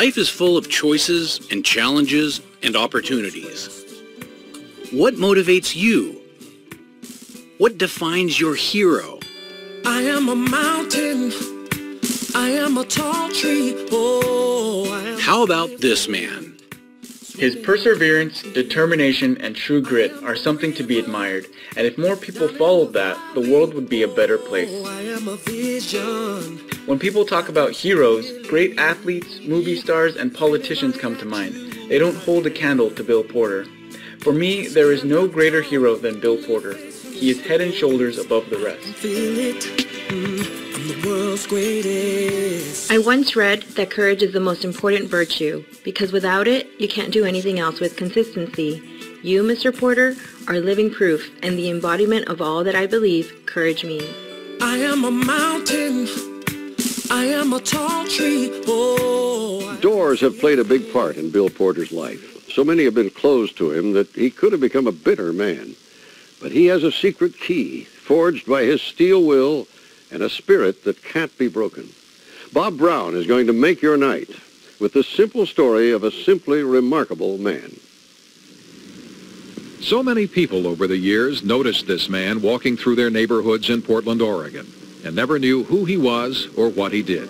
Life is full of choices and challenges and opportunities. What motivates you? What defines your hero? I am a mountain. I am a tall tree. Oh, I am. How about this man? His perseverance, determination, and true grit are something to be admired, and if more people followed that, the world would be a better place. Oh, I am a vision. When people talk about heroes, great athletes, movie stars, and politicians come to mind. They don't hold a candle to Bill Porter. For me, there is no greater hero than Bill Porter. He is head and shoulders above the rest. Feel it. I'm the world's greatest. I once read that courage is the most important virtue, because without it, you can't do anything else with consistency. You, Mr. Porter, are living proof and the embodiment of all that I believe courage means. I am a mountain. I am a tall tree. Oh. Doors have played a big part in Bill Porter's life. So many have been closed to him that he could have become a bitter man. But he has a secret key, forged by his steel will and a spirit that can't be broken. Bob Brown is going to make your night with the simple story of a simply remarkable man. So many people over the years noticed this man walking through their neighborhoods in Portland, Oregon, and never knew who he was or what he did.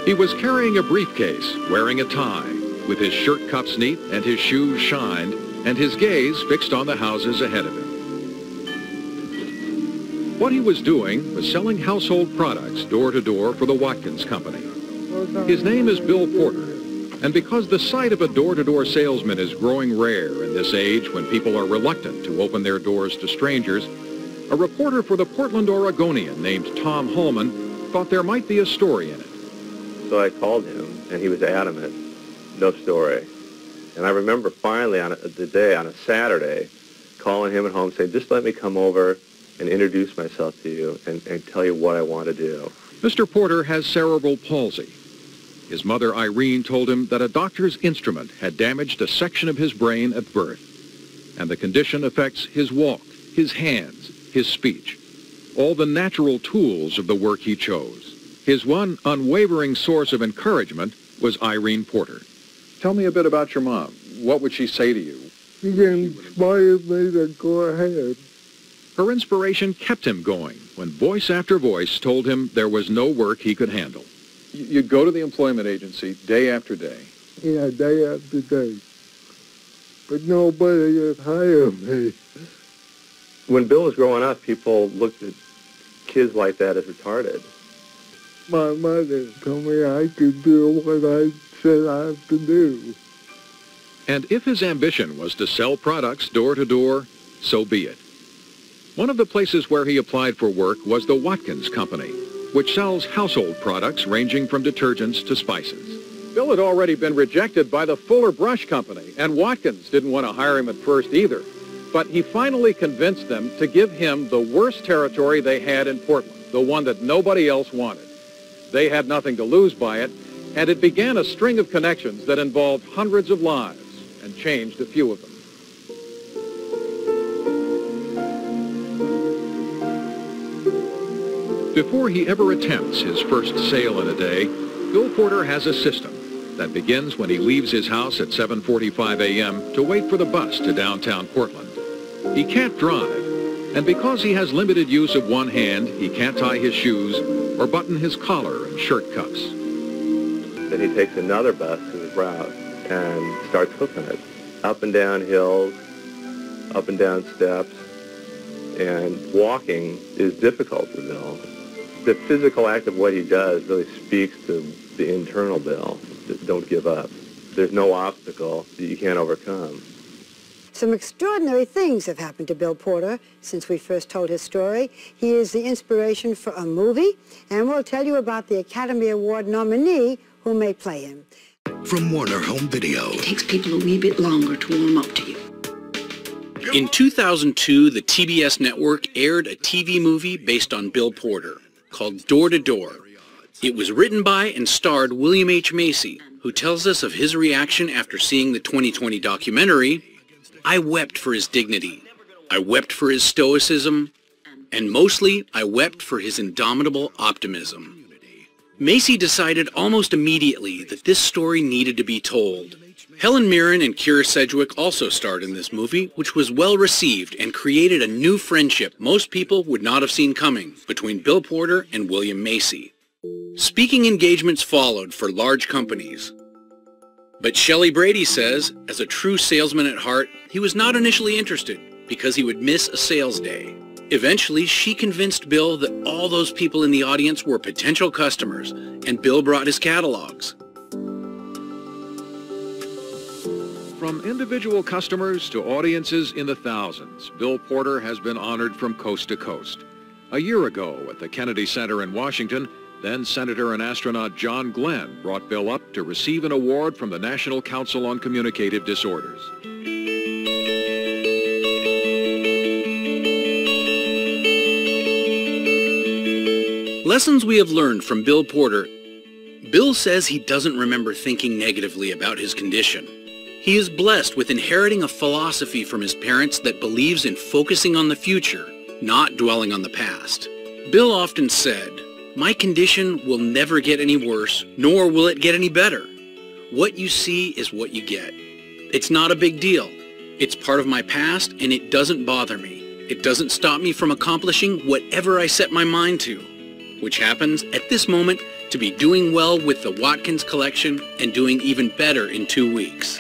He was carrying a briefcase, wearing a tie, with his shirt cuffs neat and his shoes shined, and his gaze fixed on the houses ahead of him. What he was doing was selling household products door to door for the Watkins Company. His name is Bill Porter, and because the sight of a door-to-door salesman is growing rare in this age when people are reluctant to open their doors to strangers, a reporter for the Portland Oregonian named Tom Holman thought there might be a story in it. So I called him, and he was adamant, no story. And I remember finally on a Saturday, calling him at home saying, just let me come over and introduce myself to you and tell you what I want to do. Mr. Porter has cerebral palsy. His mother, Irene, told him that a doctor's instrument had damaged a section of his brain at birth, and the condition affects his walk, his hands, his speech, all the natural tools of the work he chose. His one unwavering source of encouragement was Irene Porter. Tell me a bit about your mom. What would she say to you? She inspired me to go ahead. Her inspiration kept him going when voice after voice told him there was no work he could handle. You'd go to the employment agency day after day. Yeah, day after day. But nobody would hire me. When Bill was growing up, people looked at kids like that as retarded. My mother told me I could do what I said I have to do. And if his ambition was to sell products door to door, so be it. One of the places where he applied for work was the Watkins Company, which sells household products ranging from detergents to spices. Bill had already been rejected by the Fuller Brush Company, and Watkins didn't want to hire him at first either. But he finally convinced them to give him the worst territory they had in Portland, the one that nobody else wanted. They had nothing to lose by it, and it began a string of connections that involved hundreds of lives and changed a few of them. Before he ever attempts his first sale in a day, Bill Porter has a system that begins when he leaves his house at 7:45 a.m. to wait for the bus to downtown Portland. He can't drive, and because he has limited use of one hand, he can't tie his shoes or button his collar and shirt cuffs. Then he takes another bus to his route and starts hoofing it. Up and down hills, up and down steps, and walking is difficult for Bill. The physical act of what he does really speaks to the internal Bill. Just don't give up. There's no obstacle that you can't overcome. Some extraordinary things have happened to Bill Porter since we first told his story. He is the inspiration for a movie, and we'll tell you about the Academy Award nominee who may play him. From Warner Home Video. It takes people a wee bit longer to warm up to you. In 2002, the TBS network aired a TV movie based on Bill Porter called Door to Door. It was written by and starred William H. Macy, who tells us of his reaction after seeing the 2020 documentary. I wept for his dignity. I wept for his stoicism. And mostly, I wept for his indomitable optimism. Macy decided almost immediately that this story needed to be told. Helen Mirren and Keira Sedgwick also starred in this movie, which was well received and created a new friendship most people would not have seen coming between Bill Porter and William Macy. Speaking engagements followed for large companies. But Shelley Brady says, as a true salesman at heart, he was not initially interested because he would miss a sales day. Eventually, she convinced Bill that all those people in the audience were potential customers, and Bill brought his catalogs. From individual customers to audiences in the thousands, Bill Porter has been honored from coast to coast. A year ago at the Kennedy Center in Washington, then Senator and astronaut John Glenn brought Bill up to receive an award from the National Council on Communicative Disorders. Lessons we have learned from Bill Porter. Bill says he doesn't remember thinking negatively about his condition. He is blessed with inheriting a philosophy from his parents that believes in focusing on the future, not dwelling on the past. Bill often said, "My condition will never get any worse, nor will it get any better. What you see is what you get. It's not a big deal. It's part of my past, and it doesn't bother me. It doesn't stop me from accomplishing whatever I set my mind to," which happens at this moment to be doing well with the Watkins collection and doing even better in 2 weeks.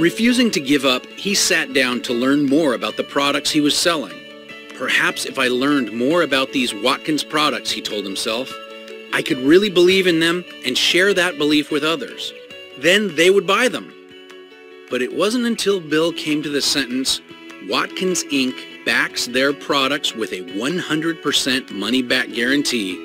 Refusing to give up, he sat down to learn more about the products he was selling. Perhaps if I learned more about these Watkins products, he told himself, I could really believe in them and share that belief with others. Then they would buy them. But it wasn't until Bill came to the sentence, Watkins Inc. backs their products with a 100% money-back guarantee,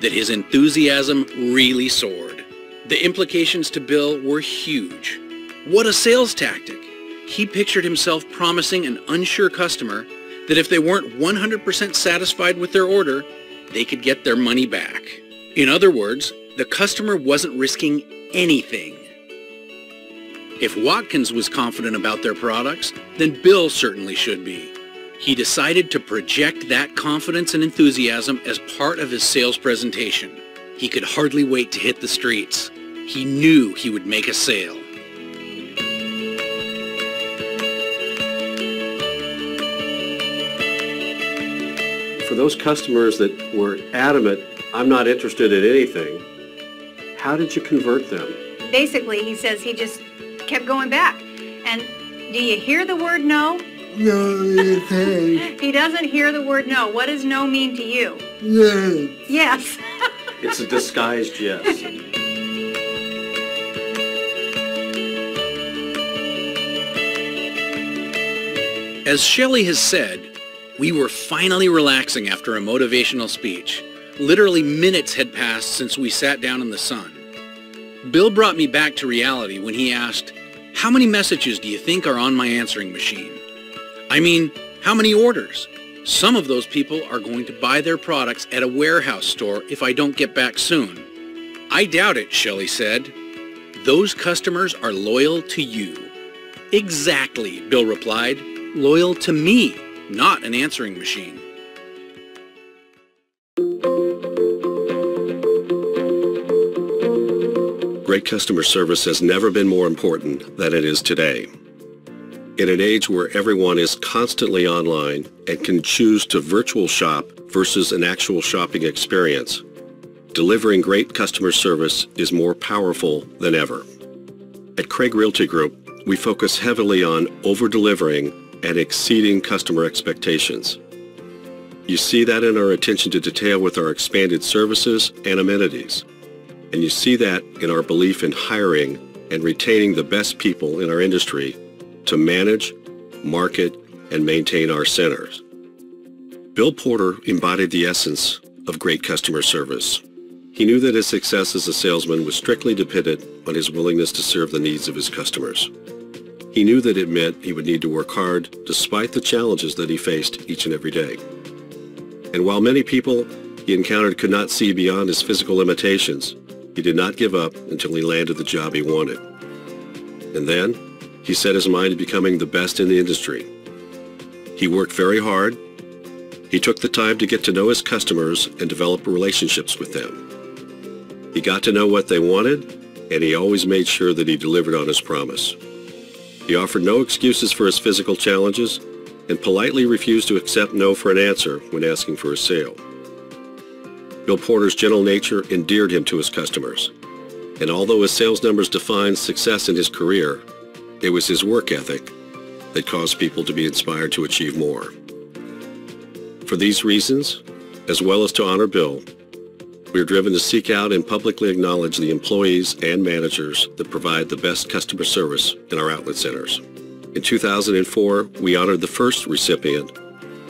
that his enthusiasm really soared. The implications to Bill were huge. What a sales tactic! He pictured himself promising an unsure customer that if they weren't 100% satisfied with their order, they could get their money back. In other words, the customer wasn't risking anything. If Watkins was confident about their products, then Bill certainly should be. He decided to project that confidence and enthusiasm as part of his sales presentation. He could hardly wait to hit the streets. He knew he would make a sale. For those customers that were adamant, I'm not interested in anything, how did you convert them? Basically, he says he just kept going back. And do you hear the word no? No, He doesn't hear the word no. What does no mean to you? yes. Yes. It's a disguised yes. As Shelley has said, we were finally relaxing after a motivational speech. Literally minutes had passed since we sat down in the sun. Bill brought me back to reality when he asked, how many messages do you think are on my answering machine? I mean, how many orders? Some of those people are going to buy their products at a warehouse store if I don't get back soon. I doubt it, Shelley said. Those customers are loyal to you. Exactly, Bill replied. Loyal to me, not an answering machine. Great customer service has never been more important than it is today. In an age where everyone is constantly online and can choose to virtual shop versus an actual shopping experience, delivering great customer service is more powerful than ever. At Craig Realty Group, we focus heavily on over-delivering and exceeding customer expectations. You see that in our attention to detail with our expanded services and amenities. And you see that in our belief in hiring and retaining the best people in our industry to manage, market, and maintain our centers. Bill Porter embodied the essence of great customer service. He knew that his success as a salesman was strictly dependent on his willingness to serve the needs of his customers. He knew that it meant he would need to work hard despite the challenges that he faced each and every day. And while many people he encountered could not see beyond his physical limitations, he did not give up until he landed the job he wanted. And then, he set his mind to becoming the best in the industry. He worked very hard. He took the time to get to know his customers and develop relationships with them. He got to know what they wanted, and he always made sure that he delivered on his promise. He offered no excuses for his physical challenges and politely refused to accept no for an answer when asking for a sale. Bill Porter's gentle nature endeared him to his customers, and although his sales numbers defined success in his career, it was his work ethic that caused people to be inspired to achieve more. For these reasons, as well as to honor Bill, we are driven to seek out and publicly acknowledge the employees and managers that provide the best customer service in our outlet centers. In 2004, we honored the first recipient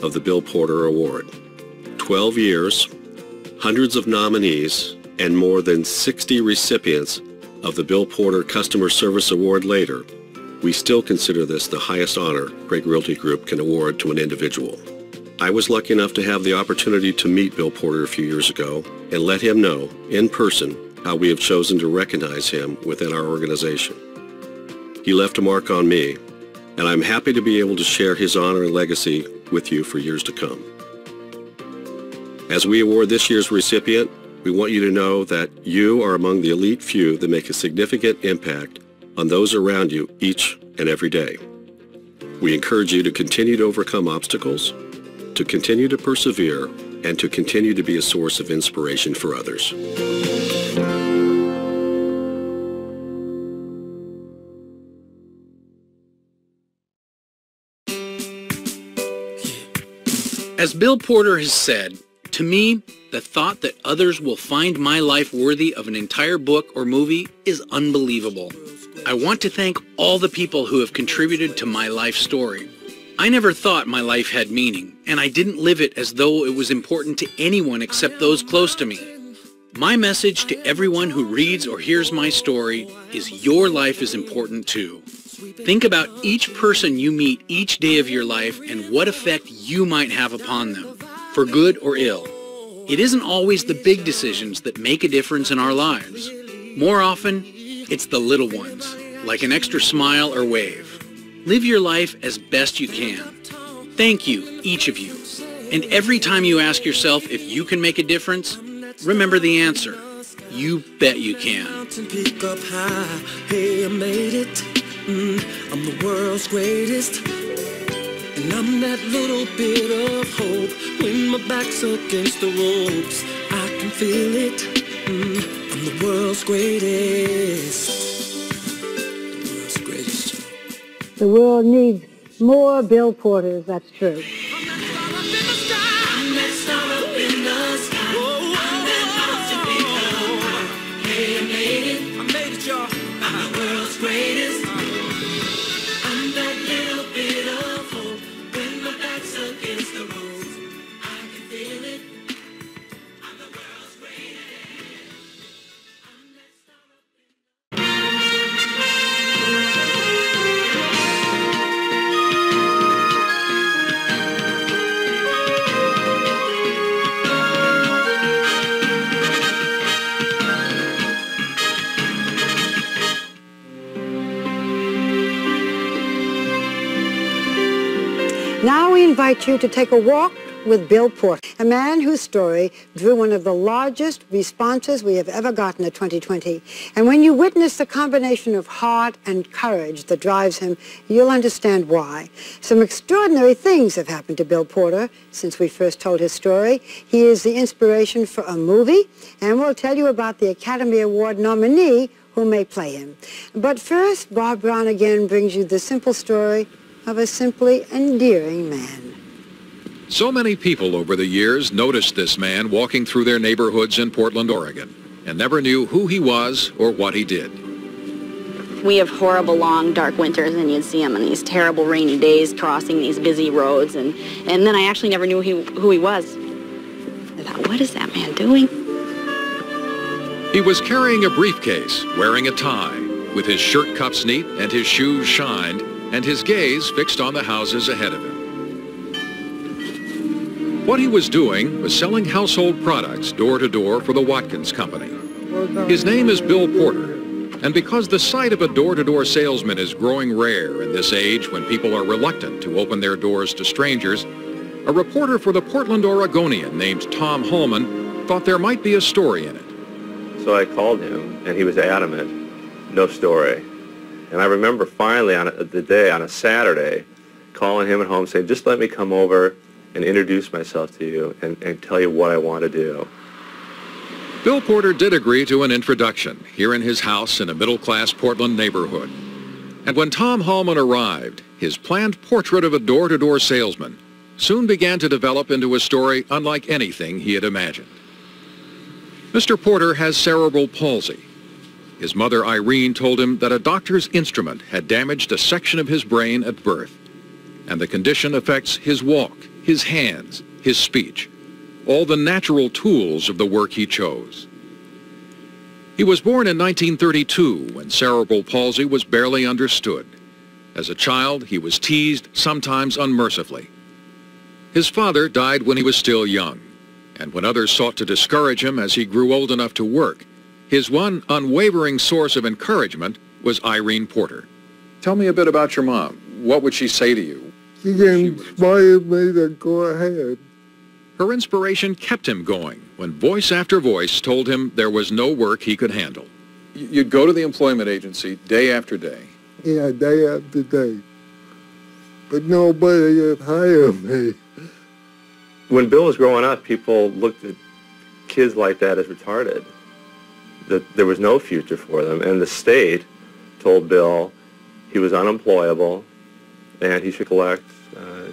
of the Bill Porter Award. 12 years, hundreds of nominees, and more than 60 recipients of the Bill Porter Customer Service Award later, we still consider this the highest honor Craig Realty Group can award to an individual. I was lucky enough to have the opportunity to meet Bill Porter a few years ago and let him know in person how we have chosen to recognize him within our organization. He left a mark on me, and I'm happy to be able to share his honor and legacy with you for years to come. As we award this year's recipient, we want you to know that you are among the elite few that make a significant impact on those around you each and every day. We encourage you to continue to overcome obstacles, to continue to persevere, and to continue to be a source of inspiration for others. As Bill Porter has said, to me, the thought that others will find my life worthy of an entire book or movie is unbelievable. I want to thank all the people who have contributed to my life story. I never thought my life had meaning, and I didn't live it as though it was important to anyone except those close to me. My message to everyone who reads or hears my story is your life is important too. Think about each person you meet each day of your life and what effect you might have upon them, for good or ill. It isn't always the big decisions that make a difference in our lives. More often, it's the little ones, like an extra smile or wave. Live your life as best you can. Thank you, each of you. And every time you ask yourself if you can make a difference, remember the answer. You bet you can. Pick up high. Hey, I made it. I'm the world's greatest. And I'm that little bit of hope. When my back's against the ropes, I can feel it. I'm the world's greatest. The world needs more Bill Porters, that's true. Now we invite you to take a walk with Bill Porter, a man whose story drew one of the largest responses we have ever gotten at 2020. And when you witness the combination of heart and courage that drives him, you'll understand why. Some extraordinary things have happened to Bill Porter since we first told his story. He is the inspiration for a movie, and we'll tell you about the Academy Award nominee who may play him. But first, Bob Brown again brings you the simple story of a simply endearing man. So many people over the years noticed this man walking through their neighborhoods in Portland, Oregon, and never knew who he was or what he did. We have horrible long dark winters, and you'd see him on these terrible rainy days crossing these busy roads, and then I actually never knew who he was. I thought, what is that man doing? He was carrying a briefcase, wearing a tie, with his shirt cuffs neat and his shoes shined, and his gaze fixed on the houses ahead of him. What he was doing was selling household products door to door for the Watkins Company. His name is Bill Porter, And because the sight of a door-to-door salesman is growing rare in this age when people are reluctant to open their doors to strangers, a reporter for the Portland Oregonian named Tom Holman thought there might be a story in it. So I called him, and he was adamant, no story. And I remember finally on a Saturday, calling him at home saying, just let me come over and introduce myself to you and tell you what I want to do. Bill Porter did agree to an introduction here in his house in a middle-class Portland neighborhood. And when Tom Holman arrived, his planned portrait of a door-to-door salesman soon began to develop into a story unlike anything he had imagined. Mr. Porter has cerebral palsy. His mother, Irene, told him that a doctor's instrument had damaged a section of his brain at birth, and the condition affects his walk, his hands, his speech, all the natural tools of the work he chose. He was born in 1932 when cerebral palsy was barely understood. As a child, he was teased, sometimes unmercifully. His father died when he was still young, and when others sought to discourage him as he grew old enough to work, his one unwavering source of encouragement was Irene Porter. Tell me a bit about your mom. What would she say to you? She inspired me to go ahead. Her inspiration kept him going when voice after voice told him there was no work he could handle. You'd go to the employment agency day after day. Yeah, day after day. But nobody would hire me. When Bill was growing up, people looked at kids like that as retarded, that there was no future for them. And the state told Bill he was unemployable and he should collect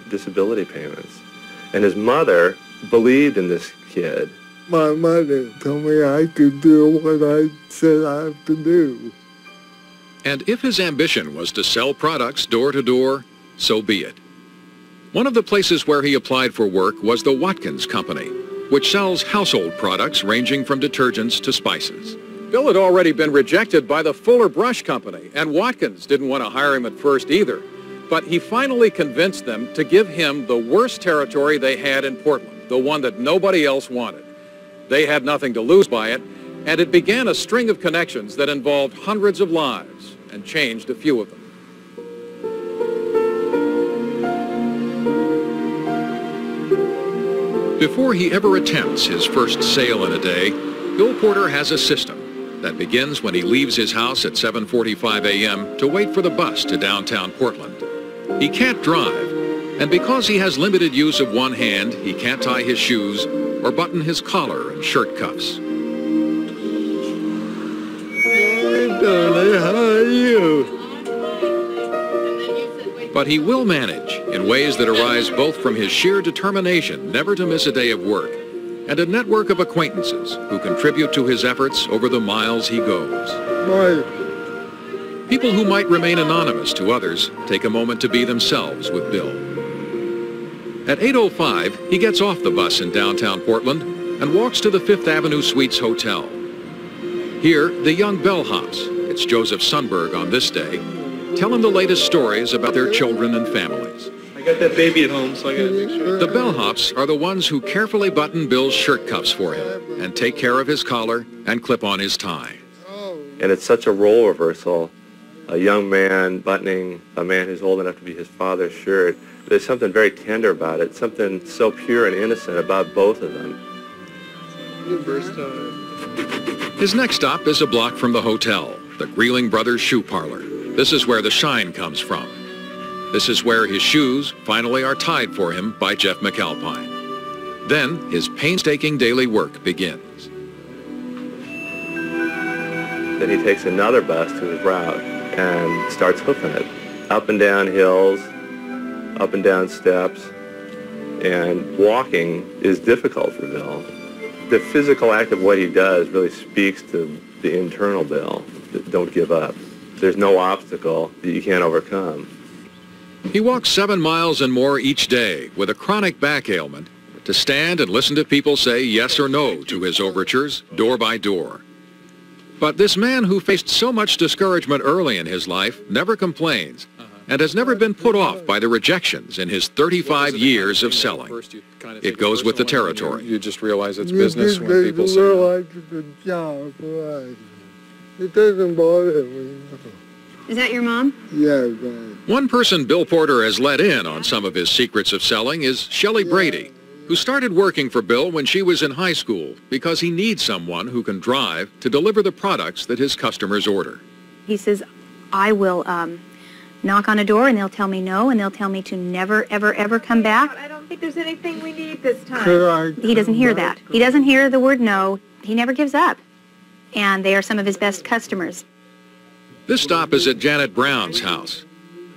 disability payments. And his mother believed in this kid. My mother told me I could do what I said I have to do. And if his ambition was to sell products door to door, so be it. One of the places where he applied for work was the Watkins Company, which sells household products ranging from detergents to spices. Bill had already been rejected by the Fuller Brush Company, and Watkins didn't want to hire him at first either. But he finally convinced them to give him the worst territory they had in Portland, the one that nobody else wanted. They had nothing to lose by it, and it began a string of connections that involved hundreds of lives and changed a few of them. Before he ever attempts his first sale in a day, Bill Porter has a system that begins when he leaves his house at 7:45 a.m. to wait for the bus to downtown Portland. He can't drive, and because he has limited use of one hand, he can't tie his shoes or button his collar and shirt cuffs. Hey, Donnie, how are you? But he will manage in ways that arise both from his sheer determination never to miss a day of work and a network of acquaintances who contribute to his efforts over the miles he goes. Bye. People who might remain anonymous to others take a moment to be themselves with Bill. At 8:05, he gets off the bus in downtown Portland and walks to the Fifth Avenue Suites Hotel. Here, the young bellhops, it's Joseph Sundberg on this day, tell him the latest stories about their children and families. I got that baby at home, so I gotta make sure. The bellhops are the ones who carefully button Bill's shirt cuffs for him and take care of his collar and clip on his tie. And it's such a role reversal. A young man buttoning a man who's old enough to be his father's shirt. There's something very tender about it, something so pure and innocent about both of them. First time. His next stop is a block from the hotel, the Greeling Brothers Shoe Parlor. This is where the shine comes from. This is where his shoes finally are tied for him by Jeff McAlpine. Then his painstaking daily work begins. Then he takes another bus to his route and starts hoofing it. Up and down hills, up and down steps, and walking is difficult for Bill. The physical act of what he does really speaks to the internal Bill. Don't give up. There's no obstacle that you can't overcome. He walks 7 miles and more each day with a chronic back ailment to stand and listen to people say yes or no to his overtures, door by door. But this man who faced so much discouragement early in his life never complains and has never been put off by the rejections in his 35 years of selling. It goes with the territory. You just realize it's business when people say realize it's a job, right? It doesn't bother me. Is that your mom? Yeah, right. One person Bill Porter has let in on some of his secrets of selling is Shelley Brady, who started working for Bill when she was in high school because he needs someone who can drive to deliver the products that his customers order. He says, I will knock on a door and they'll tell me no, and they'll tell me to never, ever, ever come back. I don't think there's anything we need this time. He doesn't hear that. He doesn't hear the word no. He never gives up. And they are some of his best customers. This stop is at Janet Brown's house.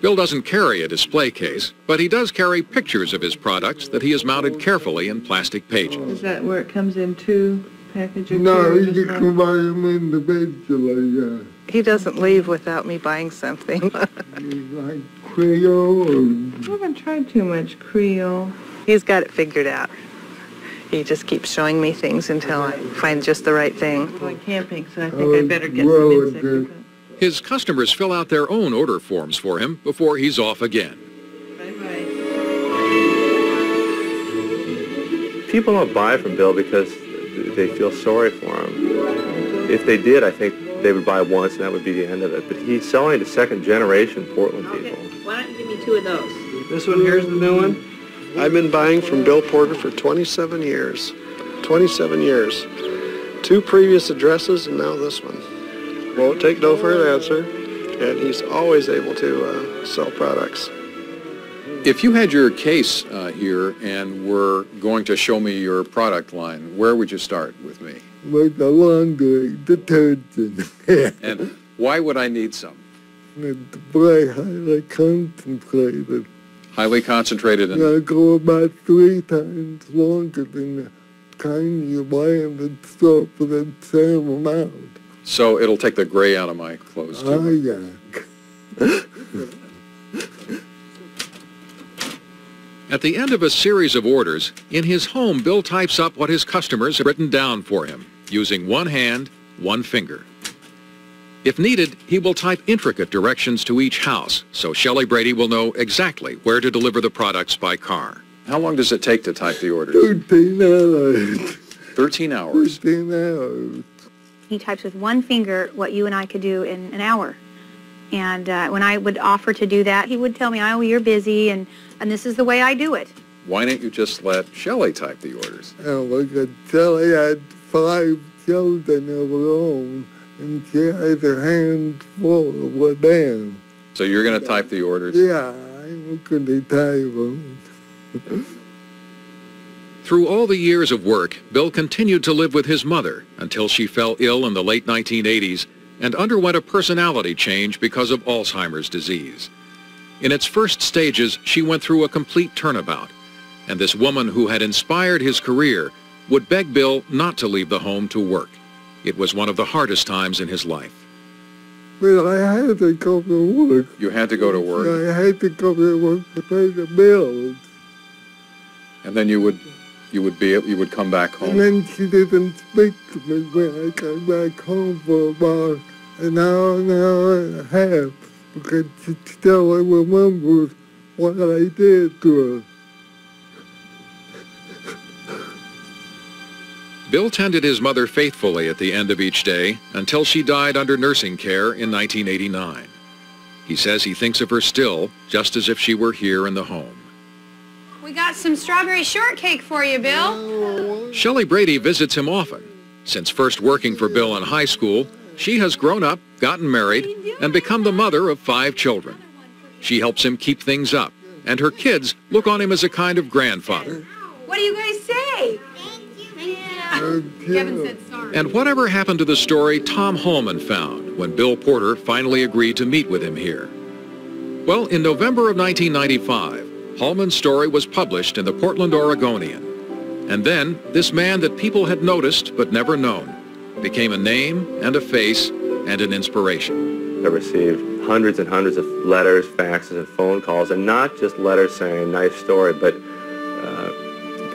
Bill doesn't carry a display case, but he does carry pictures of his products that he has mounted carefully in plastic pages. Is that where it comes in two packages? No, you can buy them individually, yeah. He doesn't leave without me buying something. Like Creole? I haven't tried too much Creole. He's got it figured out. He just keeps showing me things until I find just the right thing. I'm going camping, so I think I better get some insect. His customers fill out their own order forms for him before he's off again. Bye-bye. People don't buy from Bill because they feel sorry for him. If they did, I think they would buy once and that would be the end of it. But he's selling to second-generation Portland people. Why don't you give me 2 of those? This one here's the new one. I've been buying from Bill Porter for 27 years. 27 years. 2 previous addresses and now this one. Won't take no for an answer, and he's always able to sell products. If you had your case here and were going to show me your product line, where would you start with me? With the laundry detergent. And why would I need some? It's very highly concentrated. Highly concentrated in... I go about 3 times longer than the kind you buy in the store for the same amount. So it'll take the gray out of my clothes, too. Oh, yeah. At the end of a series of orders, in his home, Bill types up what his customers have written down for him, using one hand, one finger. If needed, he will type intricate directions to each house, so Shelley Brady will know exactly where to deliver the products by car. How long does it take to type the orders? 13 hours. 13 hours? 13 hours. He types with one finger what you and I could do in an hour. And when I would offer to do that, he would tell me, oh, you're busy, and this is the way I do it. Why don't you just let Shelley type the orders? Oh, because Shelley had 5 children of her own, and she has her hands full with them. So you're going to type the orders? Yeah, I'm going to type them. Through all the years of work, Bill continued to live with his mother until she fell ill in the late 1980s and underwent a personality change because of Alzheimer's disease. In its first stages, she went through a complete turnabout, and this woman who had inspired his career would beg Bill not to leave the home to work. It was one of the hardest times in his life. Well, I had to go to work. You had to go to work? I had to go to work to pay the bills. And then you would come back home? And then she didn't speak to me when I got back home for about an hour and a half, because she still remembers what I did to her. Bill tended his mother faithfully at the end of each day until she died under nursing care in 1989. He says he thinks of her still, just as if she were here in the home. We got some strawberry shortcake for you, Bill. Shelley Brady visits him often. Since first working for Bill in high school, she has grown up, gotten married, and become the mother of 5 children. She helps him keep things up, and her kids look on him as a kind of grandfather. What do you guys say? Kevin said sorry. And whatever happened to the story Tom Holman found when Bill Porter finally agreed to meet with him here? Well, in November of 1995, Holman's story was published in the Portland Oregonian. And then, this man that people had noticed but never known became a name and a face and an inspiration. I received hundreds and hundreds of letters, faxes, and phone calls, and not just letters saying, nice story, but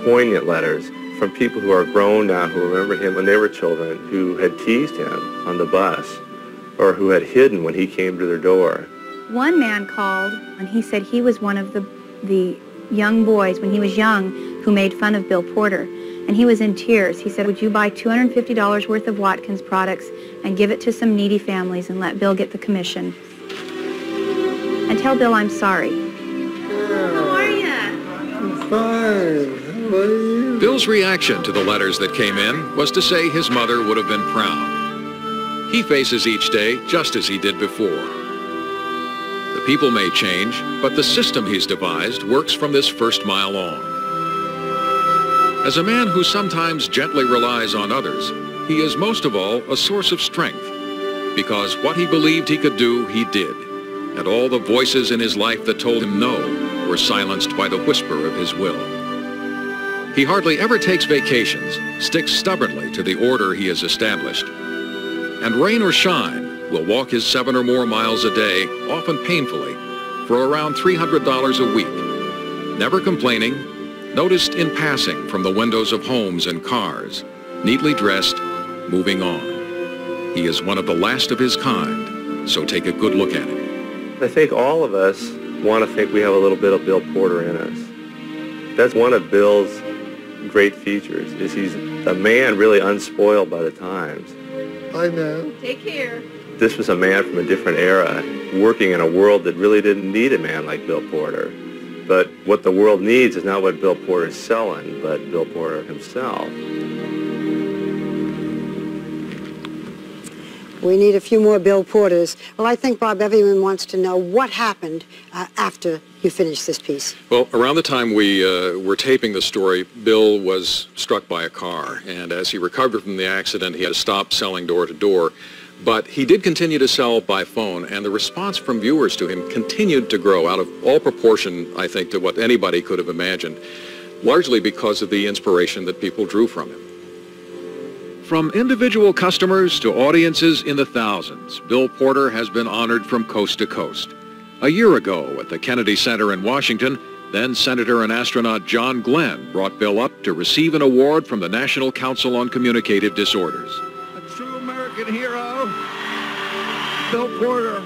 poignant letters from people who are grown now, who remember him when they were children, who had teased him on the bus, or who had hidden when he came to their door. One man called, and he said he was one of the young boys when he was young who who made fun of Bill Porter. And he was in tears. He said, would you buy $250 worth of Watkins products and give it to some needy families and let Bill get the commission? And tell Bill I'm sorry. How are you? I'm fine. How are you? Bill's reaction to the letters that came in was to say his mother would have been proud. He faces each day just as he did before. The people may change, but the system he's devised works from this first mile on. As a man who sometimes gently relies on others, he is most of all a source of strength, because what he believed he could do, he did, and all the voices in his life that told him no were silenced by the whisper of his will. He hardly ever takes vacations, sticks stubbornly to the order he has established, and rain or shine, will walk his 7 or more miles a day, often painfully, for around $300 a week, never complaining, noticed in passing from the windows of homes and cars, neatly dressed, moving on. He is one of the last of his kind, so take a good look at him. I think all of us want to think we have a little bit of Bill Porter in us. That's one of Bill's great features, is he's a man really unspoiled by the times. I know. Take care. This was a man from a different era, working in a world that really didn't need a man like Bill Porter. But what the world needs is not what Bill Porter is selling, but Bill Porter himself. We need a few more Bill Porters. Well, I think, Bob, everyone wants to know what happened after you finished this piece. Well, around the time we were taping the story, Bill was struck by a car, and as he recovered from the accident, he had to stop selling door to door. But he did continue to sell by phone, and the response from viewers to him continued to grow out of all proportion, I think, to what anybody could have imagined, largely because of the inspiration that people drew from him. From individual customers to audiences in the thousands, Bill Porter has been honored from coast to coast. A year ago at the Kennedy Center in Washington, then Senator and astronaut John Glenn brought Bill up to receive an award from the National Council on Communicative Disorders. American hero, Bill Porter.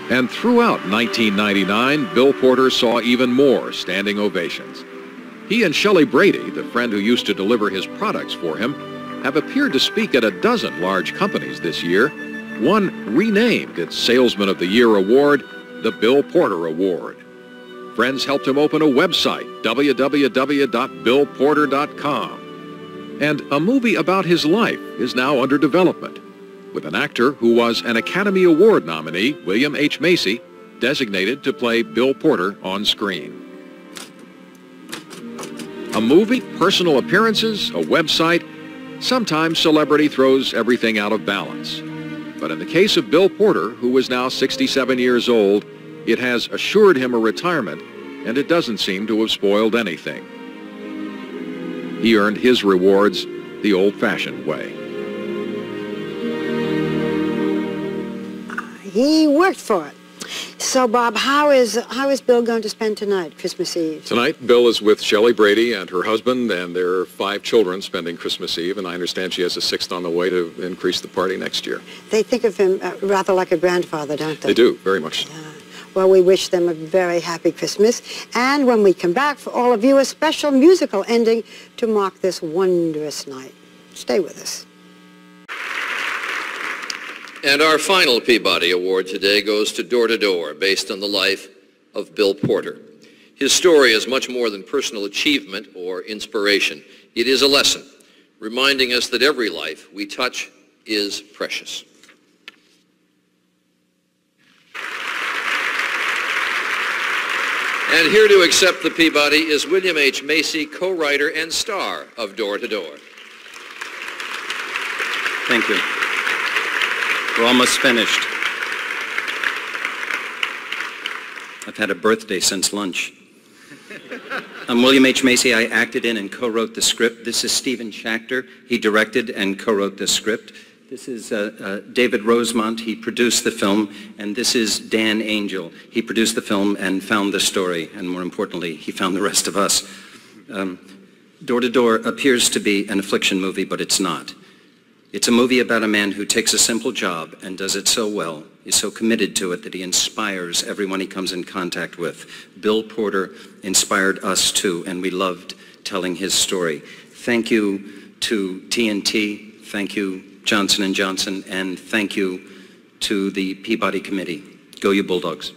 And throughout 1999, Bill Porter saw even more standing ovations. He and Shelley Brady, the friend who used to deliver his products for him, have appeared to speak at a dozen large companies this year. One renamed its Salesman of the Year award the Bill Porter Award. Friends helped him open a website, www.billporter.com. And a movie about his life is now under development, with an actor who was an Academy Award nominee, William H. Macy, designated to play Bill Porter on screen. A movie, personal appearances, a website, sometimes celebrity throws everything out of balance. But in the case of Bill Porter, who is now 67 years old, it has assured him a retirement, and it doesn't seem to have spoiled anything. He earned his rewards the old-fashioned way. He worked for it. So, Bob, how is Bill going to spend tonight, Christmas Eve? Tonight, Bill is with Shelley Brady and her husband and their 5 children spending Christmas Eve, and I understand she has a 6th on the way to increase the party next year. They think of him rather like a grandfather, don't they? They do, very much so. Well, we wish them a very happy Christmas. And when we come back, for all of you, a special musical ending to mark this wondrous night. Stay with us. And our final Peabody Award today goes to Door to Door, based on the life of Bill Porter. His story is much more than personal achievement or inspiration. It is a lesson, reminding us that every life we touch is precious. And here to accept the Peabody is William H. Macy, co-writer and star of Door to Door. Thank you. We're almost finished. I've had a birthday since lunch. I'm William H. Macy. I acted in and co-wrote the script. This is Stephen Schachter. He directed and co-wrote the script. This is David Rosemont. He produced the film. And this is Dan Angel. He produced the film and found the story. And more importantly, he found the rest of us. Door to Door appears to be an affliction movie, but it's not. It's a movie about a man who takes a simple job and does it so well, is so committed to it that he inspires everyone he comes in contact with. Bill Porter inspired us too, and we loved telling his story. Thank you to TNT, thank you Johnson & Johnson, and thank you to the Peabody Committee. Go you Bulldogs.